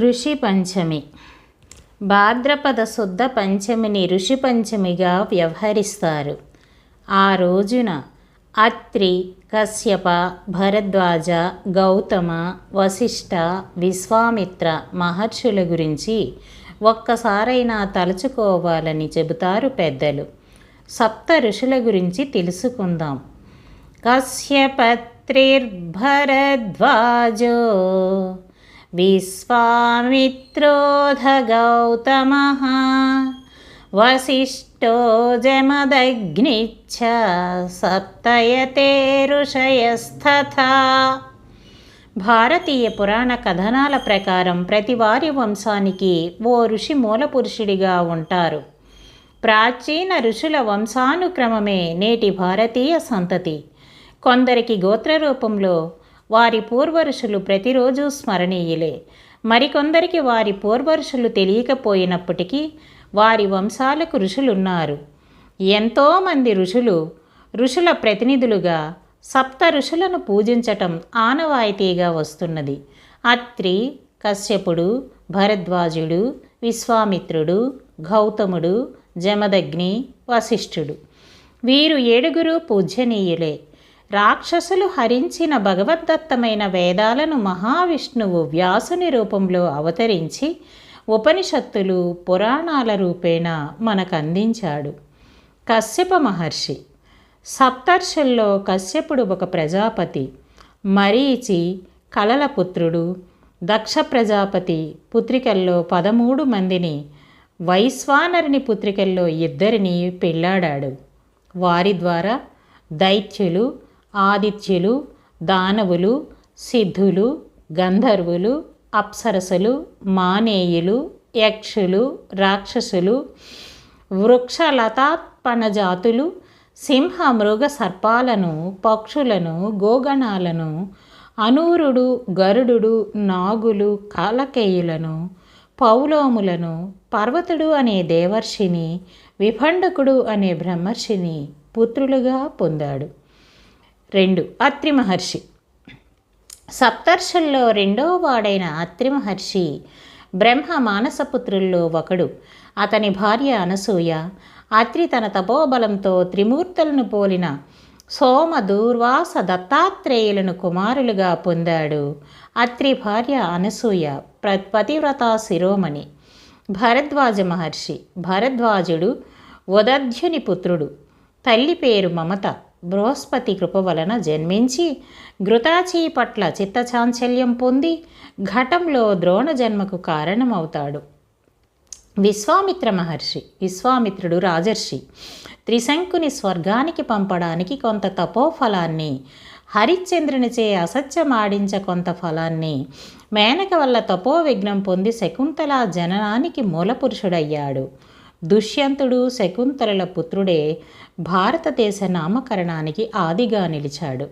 ఋషి పంచమి. భాద్రపద శుద్ధ పంచమిని ఋషి పంచమిగా వ్యవహరిస్తారు. ఆ రోజున అత్రి, కశ్యప, భరద్వాజ, గౌతమ, వశిష్ఠ, విశ్వామిత్ర మహర్షుల గురించి ఒక్కసారైనా తలుచుకోవాలని చెబుతారు పెద్దలు. సప్త ఋషుల గురించి తెలుసుకుందాం. కశ్యపత్రిర్భరద్వాజో విశ్వామిత్రోధ గౌతమః వశిష్ఠో జమదగ్నిచ్చ సప్తయతే ఋషయస్తథా. భారతీయ పురాణ కథనాల ప్రకారం ప్రతి వారి వంశానికి ఓ ఋషి మూలపురుషుడిగా ఉంటారు. ప్రాచీన ఋషుల వంశానుక్రమమే నేటి భారతీయ సంతతి. కొందరికి గోత్ర రూపంలో వారి పూర్వఋషులు ప్రతిరోజు స్మరణీయులే. మరికొందరికి వారి పూర్వఋషులు తెలియకపోయినప్పటికీ వారి వంశాలకు ఋషులున్నారు. ఎంతోమంది ఋషుల ప్రతినిధులుగా సప్త ఋషులను పూజించటం ఆనవాయితీగా వస్తున్నది. అత్రి, కశ్యపుడు, భరద్వాజుడు, విశ్వామిత్రుడు, గౌతముడు, జమదగ్ని, వశిష్ఠుడు. వీరు 7 పూజ్యనీయులే. రాక్షసులు హరించిన భగవద్దత్తమైన వేదాలను మహావిష్ణువు వ్యాసుని రూపంలో అవతరించి ఉపనిషత్తులు, పురాణాల రూపేణ మనకు అందించాడు. కశ్యప మహర్షి. సప్తర్షుల్లో కశ్యపుడు ఒక ప్రజాపతి. మరీచి కలల పుత్రుడు. దక్ష ప్రజాపతి పుత్రికల్లో 13 మందిని, వైశ్వానరుని పుత్రికల్లో 2 పెళ్ళాడాడు. వారి ద్వారా దైత్యులు, ఆదిత్యులు, దానవులు, సిద్ధులు, గంధర్వులు, అప్సరసలు, మానేయులు, యక్షులు, రాక్షసులు, వృక్షలతాత్పణ జాతులు, సింహ మృగ సర్పాలను, పక్షులను, గోగణాలను, అనూరుడు, గరుడు, నాగులు, కాలకేయులను, పౌలోములను, పర్వతుడు అనే దేవర్షిని, విభండకుడు అనే బ్రహ్మర్షిని పుత్రులుగా పొందాడు. 2. అత్రి మహర్షి. సప్తర్షుల్లో 2వ వాడైన అత్రి మహర్షి బ్రహ్మ మానసపుత్రుల్లో ఒకడు. అతని భార్య అనసూయ. అత్రి తన తపోబలంతో త్రిమూర్తులను పోలిన సోమ, దూర్వాస, దత్తాత్రేయులను కుమారులుగా పొందాడు. అత్రి భార్య అనసూయ పతివ్రతా శిరోమణి. భరద్వాజ మహర్షి. భరద్వాజుడు ఉదధ్యుని పుత్రుడు. తల్లి పేరు మమత. బృహస్పతి కృప వలన జన్మించి ఘృతాచి పట్ల చిత్తచాంచల్యం పొంది ఘటంలో ద్రోణ జన్మకు కారణమవుతాడు. విశ్వామిత్ర మహర్షి. విశ్వామిత్రుడు రాజర్షి. త్రిశంకుని స్వర్గానికి పంపడానికి కొంత తపోఫలాన్ని, హరిశ్చంద్రునిచే అసత్యమాడించ కొంత ఫలాన్ని, మేనక వల్ల తపోవిఘ్నం పొంది శకుంతల జననానికి మూలపురుషుడయ్యాడు. దుష్యంతుడు శకుంతలల పుత్రుడే భారతదేశ నామకరణానికి ఆదిగా నిలిచాడు.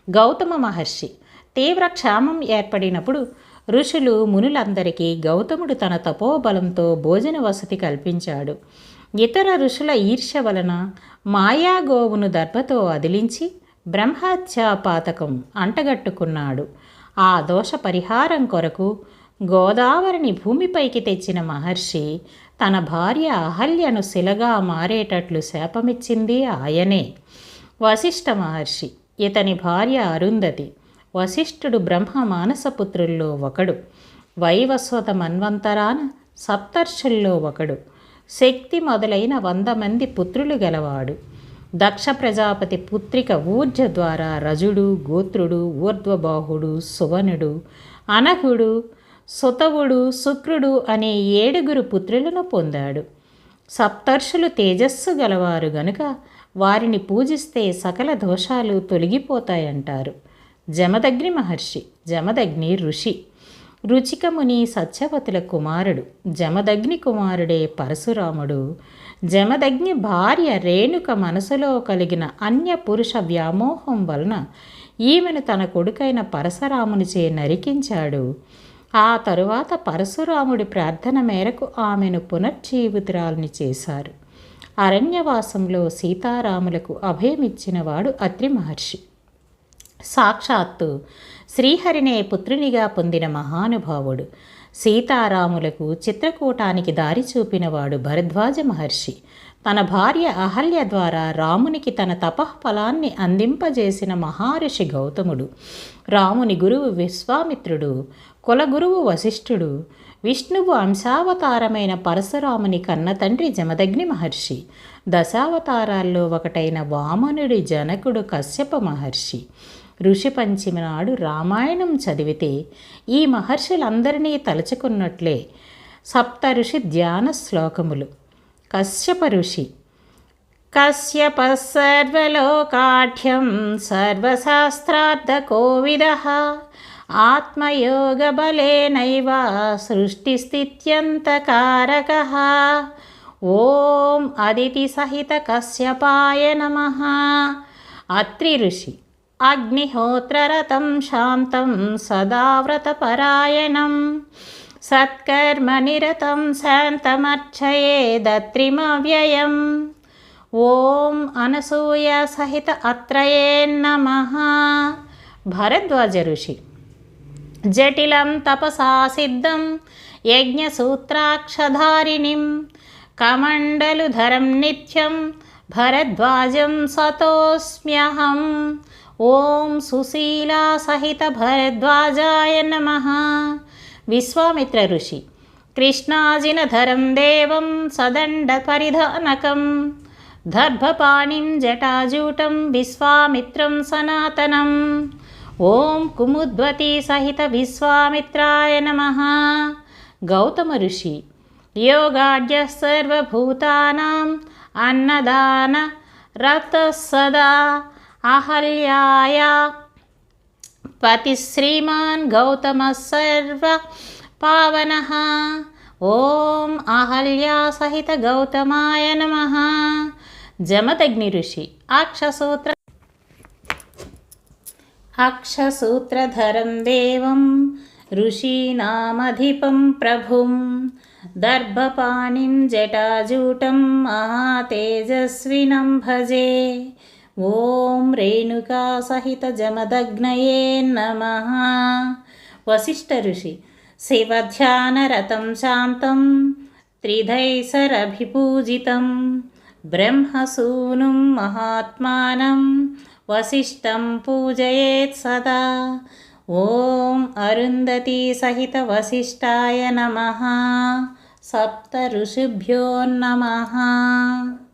గౌతమ మహర్షి. తీవ్ర క్షామం ఏర్పడినప్పుడు ఋషులు, మునులందరికీ గౌతముడు తన తపోబలంతో భోజన వసతి కల్పించాడు. ఇతర ఋషుల ఈర్ష్య వలన మాయాగోవును దర్భతో అదిలించి బ్రహ్మహత్యా పాతకం అంటగట్టుకున్నాడు. ఆ దోష పరిహారం కొరకు గోదావరిని భూమిపైకి తెచ్చిన మహర్షి తన భార్య అహల్యను శిలగా మారేటట్లు శాపమిచ్చింది ఆయనే. వశిష్ఠ మహర్షి. ఇతని భార్య అరుంధతి. వశిష్ఠుడు బ్రహ్మ మానసపుత్రుల్లో ఒకడు. వైవస్వత మన్వంతరాన సప్తర్షుల్లో ఒకడు. శక్తి మొదలైన 100 మంది పుత్రులు గలవాడు. దక్ష ప్రజాపతి పుత్రిక ఊర్జ ద్వారా రజుడు, గోత్రుడు, ఊర్ధ్వబాహుడు, సువనుడు, అనఘుడు, సుతవుడు, శుక్రుడు అనే 7 పుత్రులను పొందాడు. సప్తర్షులు తేజస్సు గలవారు గనుక వారిని పూజిస్తే సకల దోషాలు తొలగిపోతాయంటారు. జమదగ్ని మహర్షి. జమదగ్ని ఋషి. రుచికముని సత్యవతుల కుమారుడు. జమదగ్ని కుమారుడే పరశురాముడు. జమదగ్ని భార్య రేణుక మనసులో కలిగిన అన్య పురుష వ్యామోహం వలన ఈమెను తన కొడుకైన పరశురామునిచే నరికించాడు. ఆ తరువాత పరశురాముడి ప్రార్థన మేరకు ఆమెను పునర్జీవితురాల్ని చేశారు. అరణ్యవాసంలో సీతారాములకు అభయమిచ్చినవాడు అత్రి మహర్షి. సాక్షాత్తు శ్రీహరినే పుత్రునిగా పొందిన మహానుభావుడు. సీతారాములకు చిత్రకూటానికి దారి చూపినవాడు భరద్వాజ మహర్షి. తన భార్య అహల్య ద్వారా రామునికి తన తపఃఫలాన్ని అందింపజేసిన మహర్షి గౌతముడు. రాముని గురువు విశ్వామిత్రుడు, కులగురువు వశిష్ఠుడు, విష్ణువు అంశావతారమైన పరశురాముని కన్న తండ్రి జమదగ్ని మహర్షి, దశావతారాల్లో ఒకటైన వామనుడి జనకుడు కశ్యప మహర్షి. ఋషి పంచమి నాడు రామాయణం చదివితే ఈ మహర్షులందరినీ తలుచుకున్నట్లే. సప్త ఋషి ధ్యాన శ్లోకములు. కశ్యప ఋషి. కశ్యప సర్వలోకాఢ్యం సర్వశాస్త్రార్థకోవిదః ఆత్మయోగబలేనైవ సృష్టిస్థిత్యంతకారకః. ఓం అదితిసహిత కశ్యపాయ నమః. అత్రి ఋషి. అగ్నిహోత్రరతం శాంతం సదావ్రతపరాయణం సత్కర్మనిరతం శాంతమర్చయేదత్రిమవ్యయం. ఓం అనసూయ సహిత అత్రయే నమః. భరద్వాజ ఋషి. జటిలం తపసా సిద్ధం యజ్ఞసూత్రాక్షధారిణిం కమండలుధరం నిత్యం భరద్వాజం సతోస్మ్యహం. ఓం సుశీలా సహిత భరద్వాజాయ నమః. విశ్వామిత్ర ఋషి. కృష్ణాజినధరం దేవం సదండ పరిధానకం దర్భపాణిం జటాజూటం విశ్వామిత్రం సనాతనం. ఓం కుముద్వతి సహిత విశ్వామిత్రాయ నమః. గౌతమ ఋషి. యోగాఢ్య సర్వభూతానాం అన్నదాన రతః సదా అహల్యాయ పతి శ్రీమాన్ గౌతమ సర్వ పావనః. ఓం అహల్యా సహిత గౌతమాయ నమః. జమదగ్ని ఋషి. అక్షసూత్రధరం దేవం ఋషీనామధిపం ప్రభుం దర్భపాణిం జటాజూటం మహాతేజస్వినం భజే. ఓం రేణుకా సహిత జమదగ్నయే నమః. వశిష్ఠ ఋషి. శివధ్యానరతం శాంతం త్రిధైసరభిపూజితం బ్రహ్మసూనుం మహాత్మానం వశిష్ఠం పూజయేత్ సదా. ఓం అరుంధతి సహిత వశిష్ఠాయ నమః. సప్త ఋషిభ్యో నమః.